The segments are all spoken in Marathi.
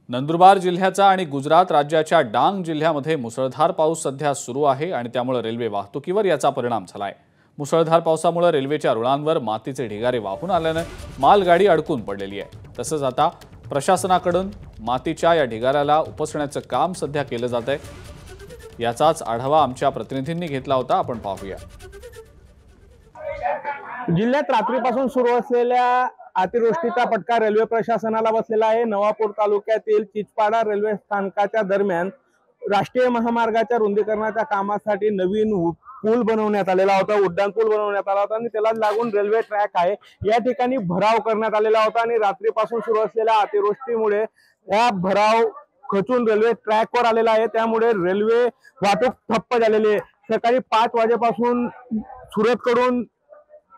नंदुरबार जिल्ह्याचा आणि गुजरात राज्याच्या डांग जिल्ह्यामध्ये मुसळधार पाऊस सध्या सुरू आहे आणि त्यामुळे रेल्वे वाहतुकीवर याचा परिणाम झालाय। मुसळधार पावसामुळे रेल्वेच्या रुळांवर मातीचे ढिगारे वाहून आल्याने मालगाडी अडकून पडलेली आहे। तसंच आता प्रशासनाकडून मातीच्या या ढिगाऱ्याला उपसण्याचं काम सध्या केलं जात आहे। याचाच आढावा आमच्या प्रतिनिधींनी घेतला होता, आपण पाहूया। जिल्ह्यात रात्रीपासून सुरू असलेल्या अतिवृष्टीचा फटका रेल्वे प्रशासनाला बसलेला आहे। नवापूर तालुक्यातील चिचपाडा रेल्वे स्थानकाच्या दरम्यान राष्ट्रीय महामार्गाच्या रुंदीकरणाच्या कामासाठी नवीन पूल बनवण्यात आलेला होता, उड्डाण पूल बनवण्यात आला होता आणि त्याला लागून रेल्वे ट्रॅक आहे। या ठिकाणी भराव करण्यात आलेला होता आणि रात्रीपासून सुरू असलेल्या अतिवृष्टीमुळे या भराव खचून रेल्वे ट्रॅकवर आलेला आहे। त्यामुळे रेल्वे वाहतूक ठप्प झालेली आहे। सकाळी 5 वाजेपासून सुरतकडून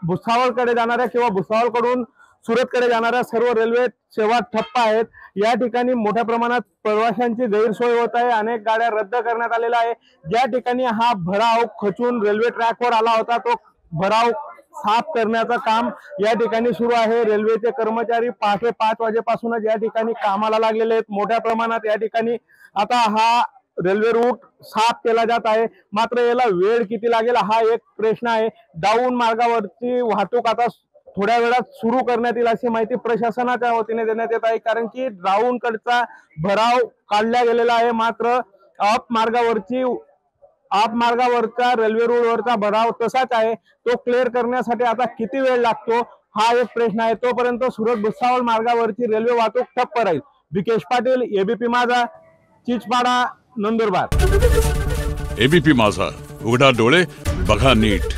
भुसावळकडे जाणाऱ्या किंवा भुसावळकडून सुरतकडे जाणाऱ्या सर्व रेल्वे सेवा ठप्प आहेत। या ठिकाणी मोठ्या प्रमाणात प्रवाशांची गैरसोय होत आहे। अनेक गाड्या रद्द करण्यात आलेल्या आहे। ज्या ठिकाणी हा भराव खचून रेल्वे ट्रॅकवर आला होता तो भराव साफ करण्याचं काम या ठिकाणी सुरू आहे। रेल्वेचे कर्मचारी पहाटे 5 वाजेपासूनच या ठिकाणी कामाला लागलेले आहेत। मोठ्या प्रमाणात या ठिकाणी आता हा रेल्वे रूट साफ केला जात आहे। मात्र याला वेळ किती लागेल हा एक प्रश्न आहे। डाऊन मार्गावरची वाहतूक आता थोड्या वेळात सुरू करण्यात येईल अशी माहिती प्रशासनाच्या वतीने देण्यात येत आहे, कारण की डाऊन कडचा भराव काढला गेलेला आहे। मात्र अप मार्गावरचा रेल्वे रूळवरचा भराव तसाच आहे। तो क्लिअर करण्यासाठी आता किती वेळ लागतो हा एक प्रश्न आहे। तोपर्यंत सुरत भुसावळ मार्गावरची रेल्वे वाहतूक ठप्प राहील। विकेश पाटील, एबीपी माझा, चिचपाडा, नंदुरबार। एबीपी माझा, उघडा डोळे बघा नीट।